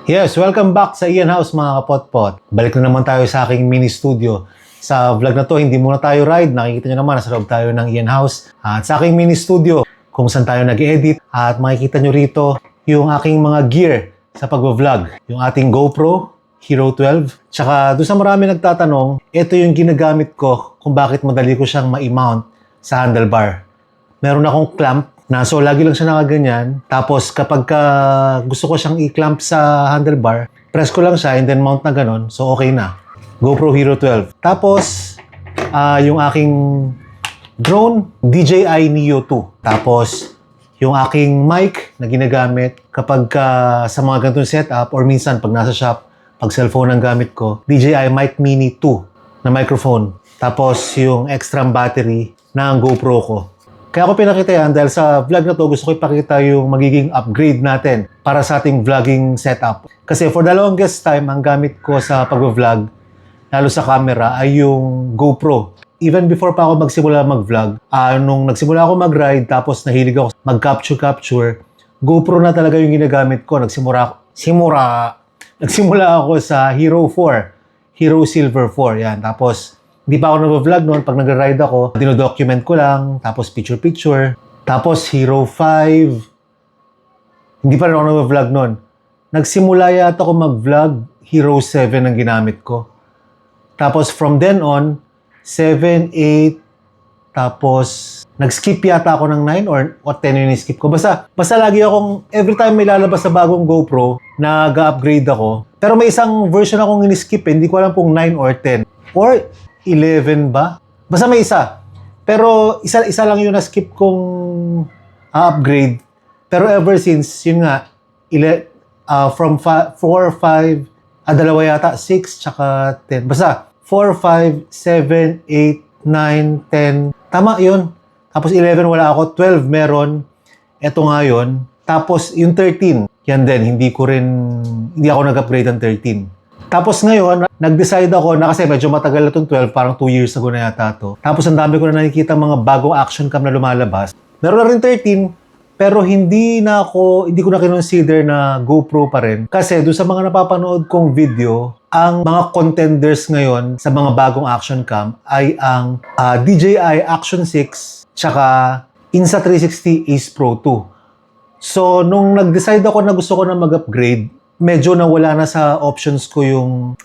Yes, welcome back sa Ian House mga kapotpot. Balik na naman tayo sa aking mini studio. Sa vlog na to, hindi muna tayo ride. Nakikita nyo naman, nasa loob tayo ng Ian House. At sa aking mini studio, kung saan tayo nag-edit. At makikita nyo rito yung aking mga gear sa pag-vlog. Yung ating GoPro Hero 12. Tsaka doon sa marami nagtatanong, ito yung ginagamit ko kung bakit madali ko siyang ma-mount sa handlebar. Meron akong clamp so lagi lang siya nakaganyan. Tapos kapag gusto ko siyang i-clamp sa handlebar, press ko lang siya and then mount na ganon. So okay na. GoPro Hero 12. Tapos yung aking drone, DJI Neo 2. Tapos yung aking mic na ginagamit kapag sa mga ganitong setup or minsan pag nasa shop, pag cellphone ang gamit ko, DJI Mic Mini 2 na microphone. Tapos yung extra battery ng GoPro ko. Kaya ako pinakita yan dahil sa vlog na to gusto ko ipakita yung magiging upgrade natin para sa ating vlogging setup. Kasi for the longest time, ang gamit ko sa pag-vlog, lalo sa camera, ay yung GoPro. Even before pa ako magsimula mag-vlog, nung nagsimula ako mag-ride tapos nahilig ako mag-capture, GoPro na talaga yung ginagamit ko. Nagsimula ako sa Hero 4, Hero Silver 4, yan. Tapos, hindi pa ako nag-vlog noon. Pag nag-ride ako, dinodocument ko lang. Tapos picture-picture. Tapos Hero 5. Hindi pa rin ako nag-vlog noon. Nagsimula yata ako mag-vlog. Hero 7 ang ginamit ko. Tapos from then on, 7, 8. Tapos nag-skip yata ako ng 9 or 10 yung skip ko. Basta lagi akong, every time may lalabas sa bagong GoPro, nag-upgrade ako. Pero may isang version akong in-skip. Hindi ko alam kung 9 or 10. Or 11 ba? Basta may isa. Pero isa lang yung na-skip kong upgrade. Pero ever since, yun nga, from 4, 5, dalawa yata, 6, tsaka 10. Basta, 4, 5, 7, 8, 9, 10. Tama yun. Tapos 11 wala ako, 12 meron. Ito nga yun. Tapos yung 13, yan din, hindi ako nag-upgrade ng 13. Tapos ngayon, nag-decide ako na kasi medyo matagal na itong 12, parang 2 years ago na yata to. Tapos ang dami ko na nakikita mga bagong action cam na lumalabas. Meron na rin 13, pero hindi ko na kinonsider na GoPro pa rin. Kasi doon sa mga napapanood kong video, ang mga contenders ngayon sa mga bagong action cam ay ang DJI Action 6 tsaka Insta360 Ace Pro 2. So, nung nag-decide ako na gusto ko na mag-upgrade, medyo nawala na sa options ko yung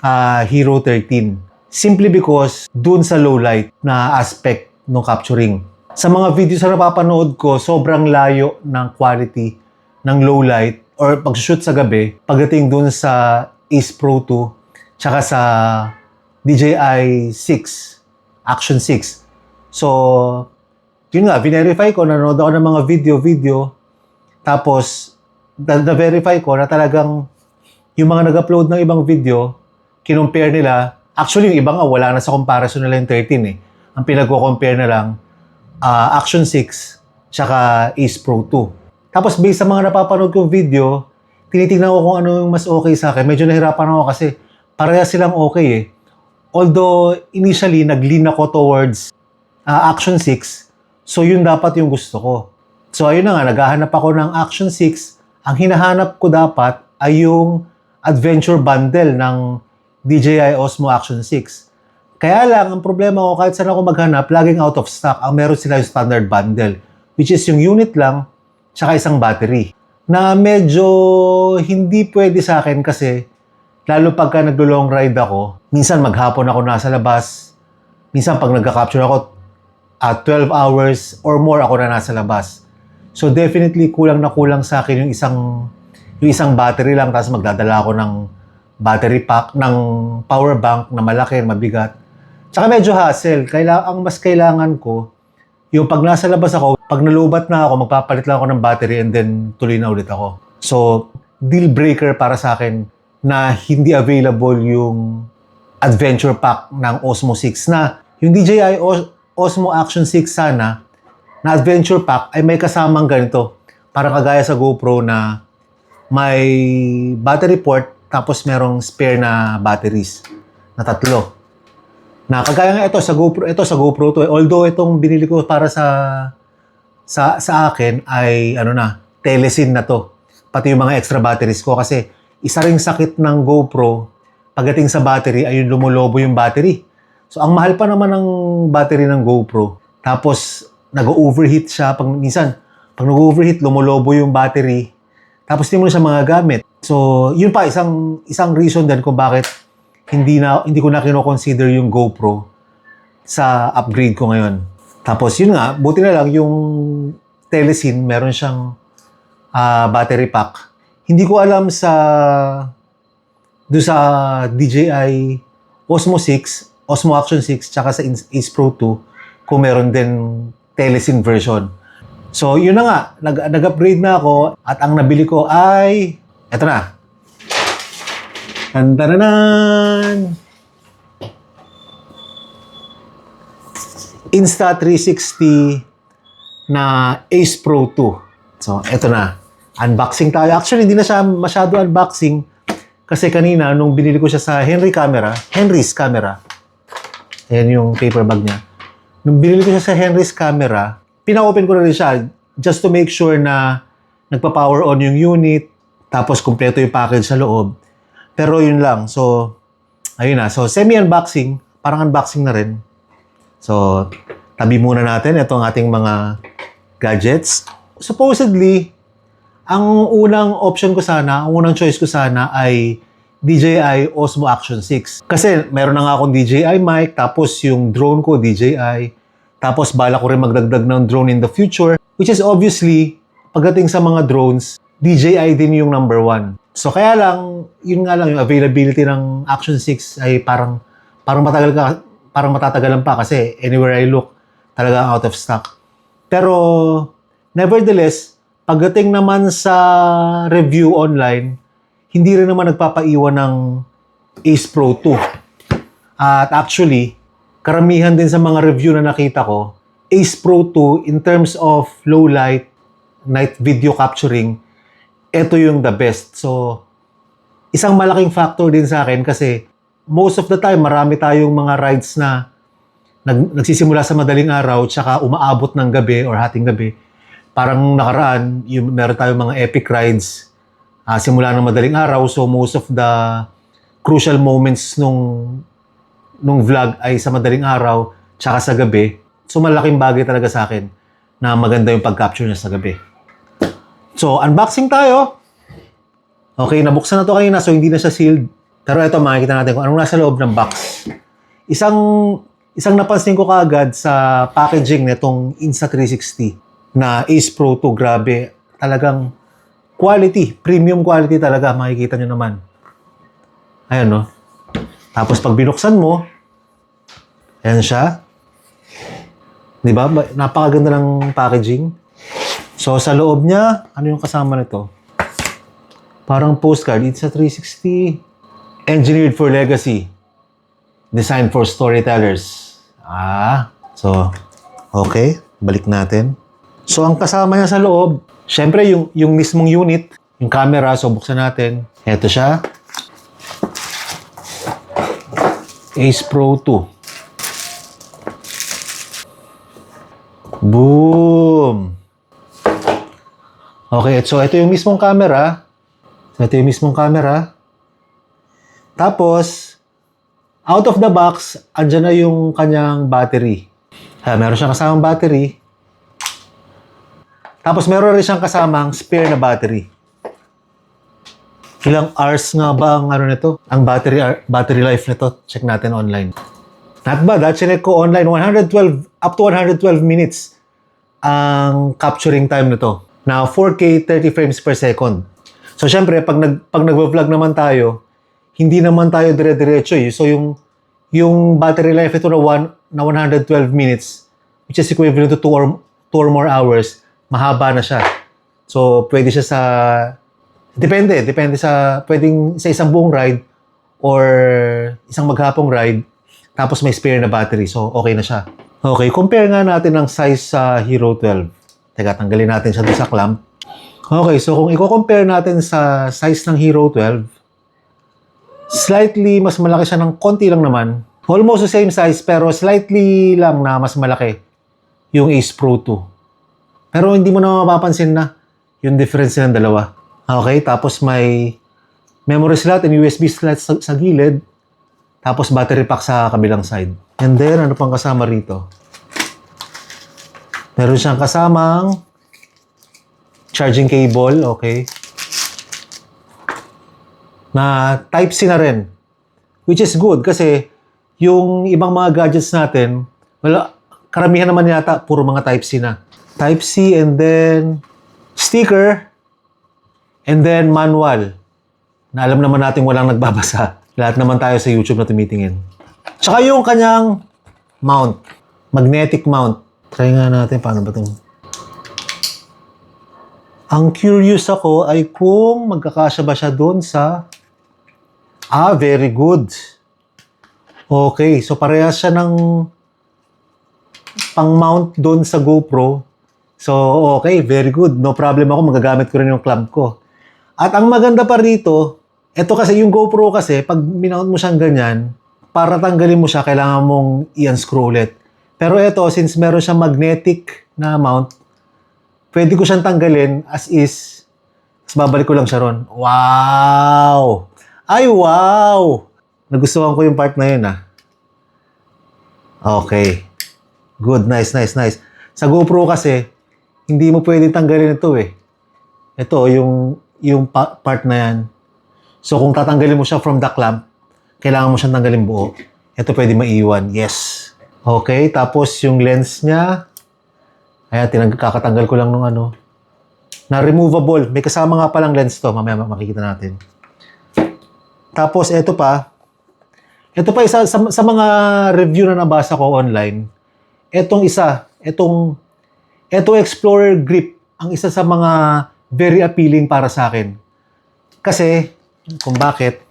Hero 13. Simply because dun sa low light na aspect ng capturing. Sa mga videos na napapanood ko, sobrang layo ng quality ng low light or pag-shoot sa gabi pagdating dun sa Ace Pro 2 tsaka sa DJI 6, Action 6. So, yun nga, verify ko, nanonood ako ng mga video, tapos na-verify ko na talagang yung mga nag-upload ng ibang video, kinumpare nila. Actually, yung iba nga, wala na sa comparison nila yung 13 eh. Ang pinag-compare na lang, Action 6, tsaka Ace Pro 2. Tapos, based sa mga napapanood kong video, tinitingnan ko kung ano yung mas okay sa akin. Medyo nahirapan ako kasi pareha silang okay eh. Although, initially, nag-lean ako towards Action 6, so yun dapat yung gusto ko. So, ayun na nga, naghahanap ako ng Action 6. Ang hinahanap ko dapat ay yung adventure bundle ng DJI Osmo Action 6. Kaya lang, ang problema ko, kahit saan ako maghanap, laging out of stock. Ang meron sila yung standard bundle, which is yung unit lang, tsaka isang battery. Na medyo hindi pwede sa akin kasi, lalo pagka naglo-long ride ako, minsan maghapon ako nasa labas, minsan pag nagka-capture ako, 12 hours or more ako na nasa labas. So definitely kulang na kulang sa akin yung isang battery lang, tapos magdadala ako ng battery pack, ng power bank na malaki, mabigat. Tsaka medyo hassle. Ang mas kailangan ko, yung pag nasa labas ako, pag nalubat na ako, magpapalit lang ako ng battery and then tuloy na ulit ako. So, deal breaker para sa akin na hindi available yung adventure pack ng Osmo 6 na yung DJI Osmo Action 6 sana na adventure pack ay may kasamang ganito. Parang kagaya sa GoPro na may battery port tapos merong spare na batteries na 3. Na kagaya nga ito sa GoPro to. Although itong binili ko para sa akin ay telesin na to. Pati yung mga extra batteries ko kasi isa ring sakit ng GoPro pagdating sa battery ay yung lumulobo yung battery. So, ang mahal pa naman ng battery ng GoPro. Tapos, nag-overheat siya. Minsan, pag nag-overheat, lumulobo yung battery. Tapos, hindi mo na siya magagamit. So, yun pa, isang reason din kung bakit hindi ko na kino-consider yung GoPro sa upgrade ko ngayon. Tapos, yun nga, buti na lang yung Telesin, meron siyang battery pack. Hindi ko alam doon sa DJI Osmo 6, Osmo Action 6, tsaka sa Ace Pro 2, kung meron din Telesin version. So, yun na nga, nag-upgrade na ako at ang nabili ko ay, eto na. Tantananan! Insta360 na Ace Pro 2. So, eto na. Unboxing tayo. Actually, hindi na siya masyado unboxing kasi kanina, nung binili ko siya sa Henry's Camera, ayan yung paper bag niya. Nung binili ko siya sa Henry's Camera, pina-open ko na rin siya just to make sure na nagpa-power on yung unit, tapos kumpleto yung package sa loob. Pero yun lang. So, ayun na. So, semi-unboxing. Parang unboxing na rin. So, tabi muna natin itong ating mga gadgets. Supposedly, ang unang choice ko sana ay DJI Osmo Action 6. Kasi meron na nga akong DJI mic, tapos yung drone ko DJI, tapos bala ko rin magdagdag ng drone in the future, which is obviously, pagdating sa mga drones, DJI din yung number one. So kaya lang, yun nga lang, yung availability ng Action 6 ay parang matatagalan pa kasi anywhere I look, talaga out of stock. Pero, nevertheless, pagdating naman sa review online, hindi rin naman nagpapaiwan ng Ace Pro 2. At actually, karamihan din sa mga review na nakita ko, Ace Pro 2 in terms of low light, night video capturing, ito yung the best. So, isang malaking factor din sa akin kasi most of the time, marami tayong mga rides na nagsisimula sa madaling araw tsaka umaabot ng gabi or hating gabi. Parang nakaraan, meron tayong mga epic rides simula ng madaling araw. So, most of the crucial moments nung vlog ay sa madaling araw tsaka sa gabi. So, malaking bagay talaga sa akin na maganda yung pag-capture niya sa gabi. So, unboxing tayo. Okay, nabuksan na to kanina so hindi na siya sealed. Pero ito, makikita natin kung anong nasa loob ng box. Isang napansin ko kaagad sa packaging nitong Insta360 na Ace Pro 2, grabe. Talagang quality, premium quality talaga, makikita nyo naman. Ayan, no? Tapos pag binuksan mo, ayan siya. Di ba? Napakaganda ng packaging. So, sa loob niya, ano yung kasama nito? Parang postcard. Insta360, engineered for legacy. Designed for storytellers. So, okay. Balik natin. So, ang kasama niya sa loob, syempre, yung mismong unit, yung camera. So, buksan natin. Ito siya. Ace Pro 2. Boom! Okay, so ito yung mismong camera. Tapos, out of the box, andyan na yung kanyang battery. Meron siyang kasamang battery. Tapos meron rin siyang kasamang spare na battery. Ilang hours nga ba ang nito? Ang battery life nito? Check natin online. Not bad, check ko online. Up to 112 minutes ang capturing time nito. Now, 4K 30 frames per second. So, syempre, pag nag-vlog naman tayo, hindi naman tayo dire-diretso eh. So, yung battery life ito na 112 minutes, which is equivalent to 2 or more hours, mahaba na siya. So, pwede siya depende pwedeng sa isang buong ride or isang maghapong ride, tapos may spare na battery. So, okay na siya. Okay, compare nga natin ang size sa Hero 12. Teka, tanggalin natin siya doon sa clamp. Okay, so kung i-compare natin sa size ng Hero 12, slightly mas malaki siya ng konti lang naman. Almost the same size, pero slightly lang na mas malaki yung Ace Pro 2. Pero hindi mo na mapapansin na yung difference ng dalawa. Okay, tapos may Memory slot and USB slot sa gilid. Tapos battery pack sa kabilang side. And then, ano pang kasama rito? Meron siyang kasamang charging cable, okay. Na Type-C na rin. Which is good kasi yung ibang mga gadgets natin, wala, karamihan naman yata, puro mga Type-C na. Type-C and then sticker and then manual. Na alam naman natin walang nagbabasa. Lahat naman tayo sa YouTube na tumitingin. Tsaka yung kanyang mount. Magnetic mount. Try nga natin paano ba ito. Ang curious ako ay kung magkakasya ba siya doon sa... very good. Okay, so parehas siya ng pang-mount doon sa GoPro. So, okay, very good. No problem ako, magagamit ko rin yung clamp ko. At ang maganda pa rito, ito kasi yung GoPro kasi, pag minount mo siyang ganyan, para tanggalin mo siya, kailangan mong i-unscrew ulit. Pero ito, since meron siyang magnetic na mount, pwede ko siyang tanggalin as is. Tapos babalik ko lang siya ron. Wow! Ay, wow! Nagustuhan ko yung part na yun, ah. Okay. Good, nice. Sa GoPro kasi, hindi mo pwede tanggalin ito eh. Ito, yung part na yan. So, kung tatanggalin mo siya from the clamp, kailangan mo siyang tanggalin buo. Ito pwede maiwan. Yes. Okay, tapos yung lens niya, ayan, kakatanggal ko lang nung ano. Na removable. May kasama nga palang lens to. Mamaya makikita natin. Tapos, ito pa isa sa mga review na nabasa ko online. Etong Explorer Grip, ang isa sa mga very appealing para sa akin. Kasi, kung bakit,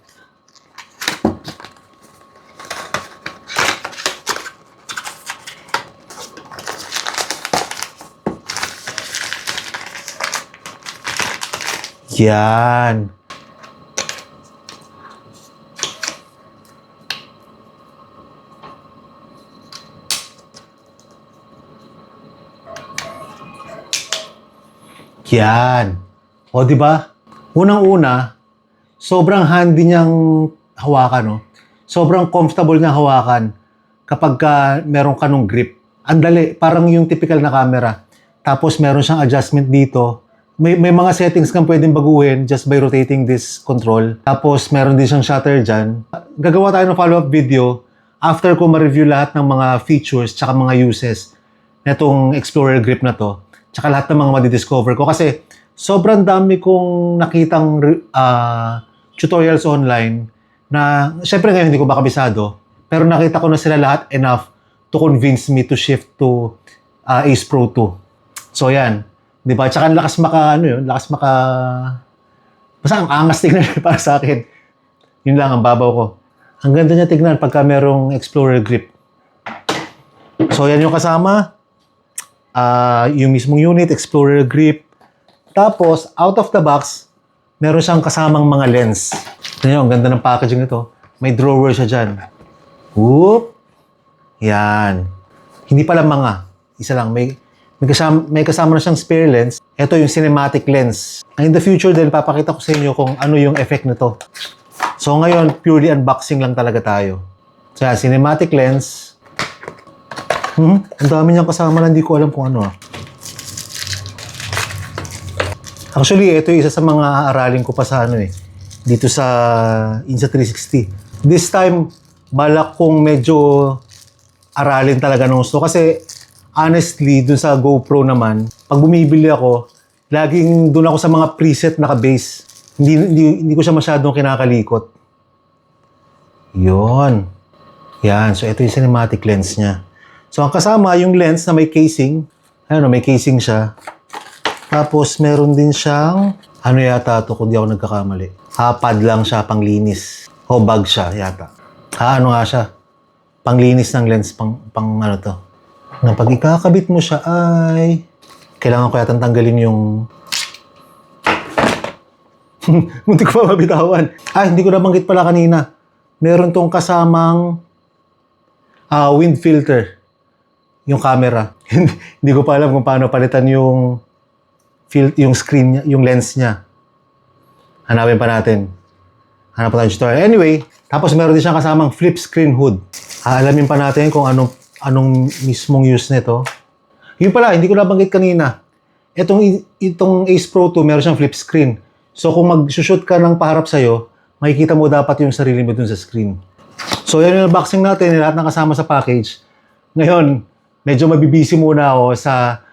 yan. Yan. O, di ba? Unang-una, sobrang handy niyang hawakan, no? Sobrang comfortable niya hawakan kapag meron ka nung grip. Ang dali, parang yung typical na camera. Tapos meron siyang adjustment dito. May mga settings kang pwedeng baguhin just by rotating this control. Tapos meron din siyang shutter dyan. Gagawa tayo ng follow-up video after ko ma-review lahat ng mga features tsaka mga uses netong Explorer Grip na to. Tsaka lahat ng mga madidiscover ko. Kasi sobrang dami kong nakitang tutorials online na, syempre ngayon hindi ko ba kabisado, pero nakita ko na sila lahat enough to convince me to shift to Ace Pro 2. So yan. Di ba? Tsaka lakas basta ang angas tignan para sa akin. Yun lang, ang babaw ko. Ang ganda niya tignan pagka merong Explorer Grip. So yan yung kasama. Yung mismong unit, Explorer Grip. Tapos, out of the box, meron siyang kasamang mga lens. Ngayon, ang ganda ng packaging nito. May drawer siya dyan. Whoop! Yan. Hindi pala mga. Isa lang. May kasama na siyang spare lens. Ito yung cinematic lens. In the future din, papakita ko sa inyo kung ano yung effect nito. So ngayon, purely unboxing lang talaga tayo. So yan, cinematic lens. Ang dami niyang kasama na hindi ko alam kung ano. Actually, ito yung isa sa mga aralin ko pa sa dito sa Insta360. This time, balak kong medyo aralin talaga ng gusto. Kasi, honestly, dun sa GoPro naman, pag bumibili ako, laging dun ako sa mga preset naka-base. Hindi ko siya masyadong kinakalikot. Yun. Yan. So, ito yung cinematic lens niya. So, ang kasama, yung lens na may casing. Ayun, may casing siya. Tapos, meron din siyang, ano yata ito, kung di ako nagkakamali. Pad lang siya, panglinis. O bag siya, yata. Ano nga siya? Panglinis ng lens, pang ano to. Na pag ikakabit mo siya ay, kailangan ko yata tanggalin yung... Munti ko pa mabitawan. Hindi ko nabanggit pala kanina. Meron tong kasamang wind filter. Yung camera. Hindi ko pa alam kung paano palitan yung screen niya, yung lens niya. Hanapin pa natin. Hanap pa tayo ng tutorial. Anyway, tapos meron din siyang kasamang flip screen hood. Alamin pa natin kung anong mismong use nito. Yun pala, hindi ko nabanggit kanina. Itong Ace Pro 2, meron siyang flip screen. So kung mag-shoot ka ng paharap sa'yo, makikita mo dapat yung sarili mo dun sa screen. So yan yung unboxing natin, lahat ng kasama sa package. Ngayon, medyo mabibisi muna ako sa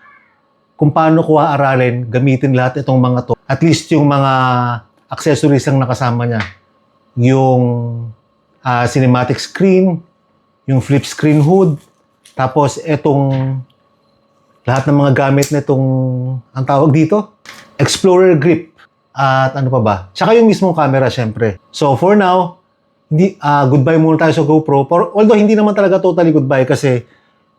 kung paano ko aaralin, gamitin lahat itong mga to. At least yung mga accessories ang nakasama niya. Yung cinematic screen, yung flip screen hood, tapos itong lahat ng mga gamit nitong, ang tawag dito, Explorer grip. At ano pa ba? Tsaka yung mismong camera, syempre. So for now, goodbye muna tayo sa GoPro. Although hindi naman talaga totally goodbye kasi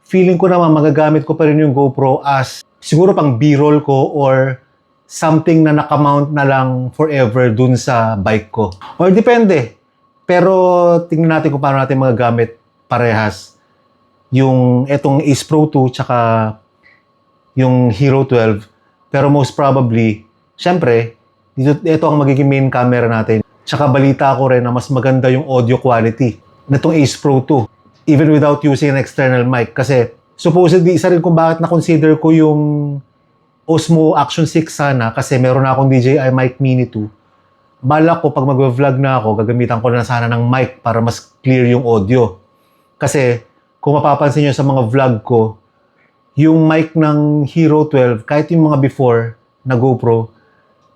feeling ko naman magagamit ko pa rin yung GoPro as siguro pang B-roll ko or something na nakamount na lang forever dun sa bike ko. Or depende. Pero tingnan natin kung paano natin magagamit parehas yung etong Ace Pro 2 tsaka yung Hero 12. Pero most probably, syempre, ito ang magiging main camera natin. Tsaka balita ko rin na mas maganda yung audio quality nitong Ace Pro 2 even without using an external mic. Kasi supposedly, isa rin kung bakit na-consider ko yung Osmo Action 6 sana kasi meron na akong DJI Mic Mini 2. Balak ko pag mag-vlog na ako, gagamitan ko na sana ng mic para mas clear yung audio. Kasi kung mapapansin nyo sa mga vlog ko, yung mic ng Hero 12, kahit yung mga before na GoPro,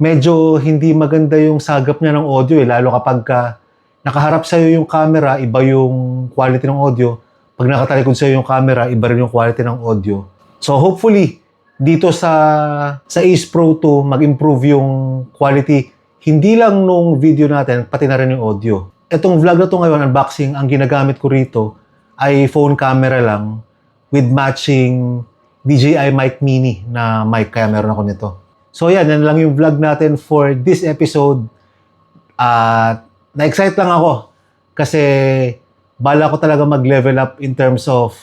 medyo hindi maganda yung sagap niya ng audio lalo kapag nakaharap sa'yo yung camera, iba yung quality ng audio. Pag nakatalikod sa'yo yung camera, iba rin yung quality ng audio. So hopefully, dito sa Ace Pro 2, mag-improve yung quality, hindi lang nung video natin, pati na rin yung audio. Itong vlog na to ngayon, unboxing, ang ginagamit ko rito ay phone camera lang with matching DJI Mic Mini na mic, kaya meron ako nito. So yan lang yung vlog natin for this episode. Na-excite lang ako kasi bala ko talaga mag-level up in terms of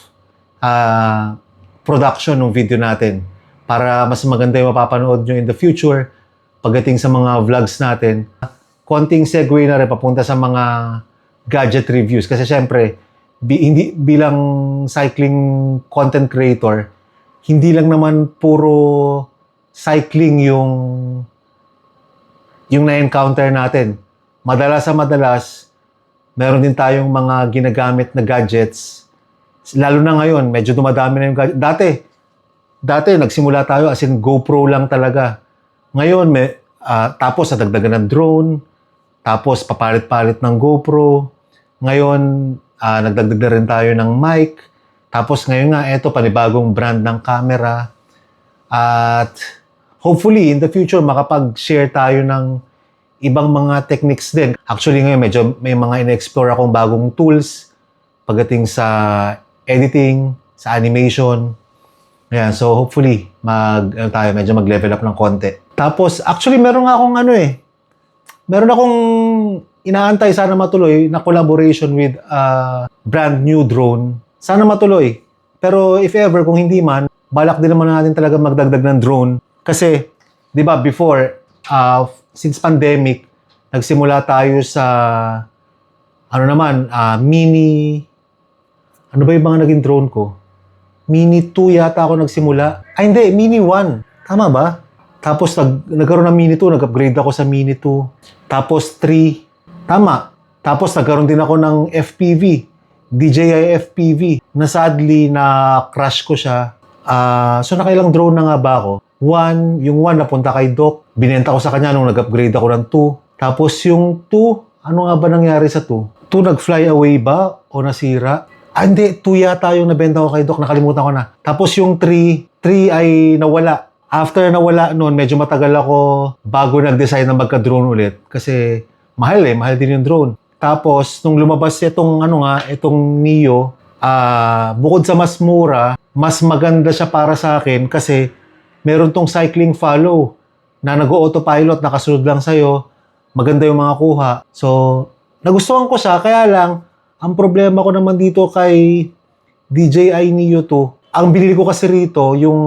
production ng video natin para mas maganda yung mapapanood nyo in the future pagdating sa mga vlogs natin. Konting segue na rin papunta sa mga gadget reviews kasi syempre bilang cycling content creator, hindi lang naman puro cycling yung na-encounter natin. Madalas sa madalas, meron din tayong mga ginagamit na gadgets. Lalo na ngayon, medyo dumadami na yung gadget. Dati nagsimula tayo as in GoPro lang talaga. Ngayon, tapos nadagdagan ng drone, tapos papalit-palit ng GoPro. Ngayon, nagdagdag na rin tayo ng mic. Tapos ngayon nga, eto, panibagong brand ng camera. At hopefully, in the future, makapag-share tayo ng ibang mga techniques din. Actually, ngayon, medyo may mga in-explore akong bagong tools pagdating sa editing, sa animation. Ayan, so hopefully, medyo mag-level up ng konti. Tapos, actually, meron akong inaantay sana matuloy na collaboration with a brand new drone. Sana matuloy. Pero if ever, kung hindi man, balak din naman natin talaga magdagdag ng drone. Kasi, di ba, before, since pandemic, nagsimula tayo sa, Mini, ano ba yung mga naging drone ko? Mini 2 yata ako nagsimula. Ay, hindi, Mini 1. Tama ba? Tapos, nagkaroon ng Mini 2, nag-upgrade ako sa Mini 2. Tapos, 3. Tama. Tapos, nagkaroon din ako ng FPV. DJI FPV. Na sadly, na-crash ko siya. So, nakailang drone na nga ba ako? Yung 1 napunta kay Doc. Binenta ko sa kanya nung nag-upgrade ako ng 2. Tapos yung 2, ano nga ba nangyari sa 2? 2 nag-fly away ba o nasira? Hindi, 2 yata yung nabenta ko kay Doc. Nakalimutan ko na. Tapos yung 3 ay nawala. After nawala noon, medyo matagal ako bago nag-decide na magka-drone ulit. Kasi mahal din yung drone. Tapos, nung lumabas itong Neo, bukod sa mas mura, mas maganda siya para sa akin kasi meron tong cycling follow na nag-autopilot, nakasunod lang sa'yo, maganda yung mga kuha. So, nagustuhan ko siya, kaya lang, ang problema ko naman dito kay DJI Neo 2, ang binili ko kasi rito, yung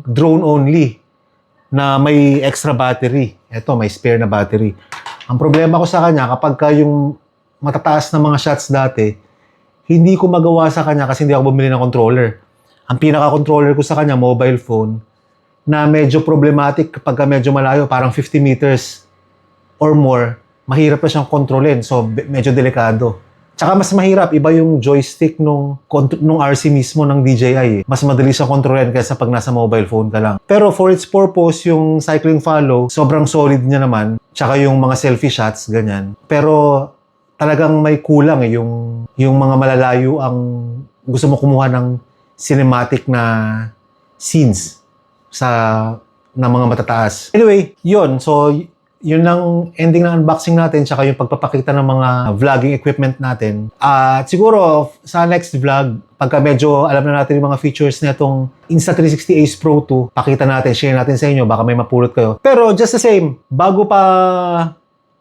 drone only, na may extra battery. Ito, may spare na battery. Ang problema ko sa kanya, kapag ka yung matataas na mga shots dati, hindi ko magawa sa kanya kasi hindi ako bumili ng controller. Ang pinaka-controller ko sa kanya, mobile phone, na medyo problematic kapag ka medyo malayo, parang 50 meters or more, mahirap na siyang kontrolin. So, medyo delikado. Tsaka mas mahirap, iba yung joystick nung RC mismo ng DJI. Mas madali siyang kontrolin kaysa pag nasa mobile phone ka lang. Pero for its purpose, yung cycling follow, sobrang solid niya naman. Tsaka yung mga selfie shots, ganyan. Pero talagang may kulang yung mga malalayo ang gusto mo kumuha ng cinematic na scenes na mga matataas. Anyway, yun. So, yun lang ending ng unboxing natin tsaka yung pagpapakita ng mga vlogging equipment natin. At siguro sa next vlog, pagka medyo alam na natin yung mga features na itong Insta360 Ace Pro 2, pakita natin, share natin sa inyo, baka may mapulot kayo. Pero just the same, bago pa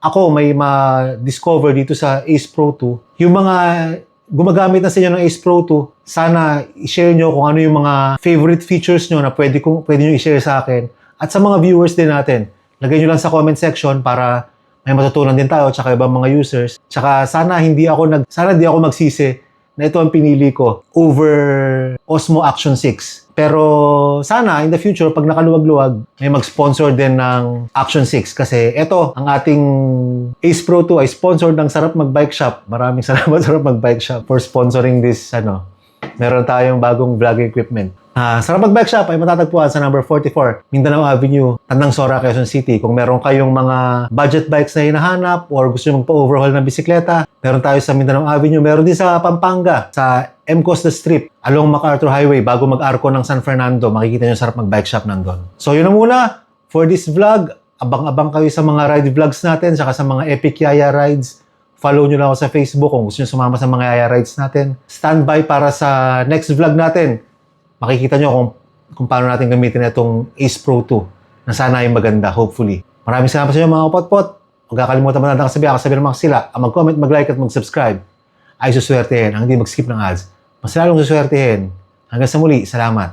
ako may ma-discover dito sa Ace Pro 2, yung mga gumagamit na sa inyo ng Ace Pro 2, sana i-share nyo kung ano yung mga favorite features nyo na pwede nyo i-share sa akin. At sa mga viewers din natin, lagay nyo lang sa comment section para may matutunan din tayo tsaka ibang mga users. Tsaka sana hindi ako magsisi na ito ang pinili ko over Osmo Action 6. Pero sana in the future, pag nakaluwag-luwag, may mag-sponsor din ng Action 6. Kasi ito, ang ating Ace Pro 2 ay sponsored ng Sarap Mag-Bike Shop. Maraming salamat Sarap Mag-Bike Shop for sponsoring this, meron tayong bagong vlogging equipment. Sarap Mag-Bike Shop ay matatagpuan sa number 44, Mindanao Avenue, Tandang Sora, Quezon City. Kung meron kayong mga budget bikes na hinahanap or gusto nyo magpa-overhaul ng bisikleta, meron tayo sa Mindanao Avenue. Meron din sa Pampanga, sa M. Costa Strip, along MacArthur Highway, bago mag-arko ng San Fernando, makikita nyo Sarap Mag-Bike Shop nandun. So yun na muna for this vlog. Abang-abang kayo sa mga ride vlogs natin, saka sa mga epic yaya rides. Follow nyo lang ako sa Facebook kung gusto nyo sumama sa mga yaya rides natin. Standby para sa next vlog natin. Makikita nyo kung paano natin gamitin itong Ace Pro 2 na sana ay maganda, hopefully. Maraming salamat sa inyo mga kapot-pot. Huwag kakalimutan mo natin kasabi ng mga sila. Ang mag-comment, mag-like at mag-subscribe ay suswertehin ang hindi mag-skip ng ads. Mas lalong suswertehin. Hanggang sa muli, salamat.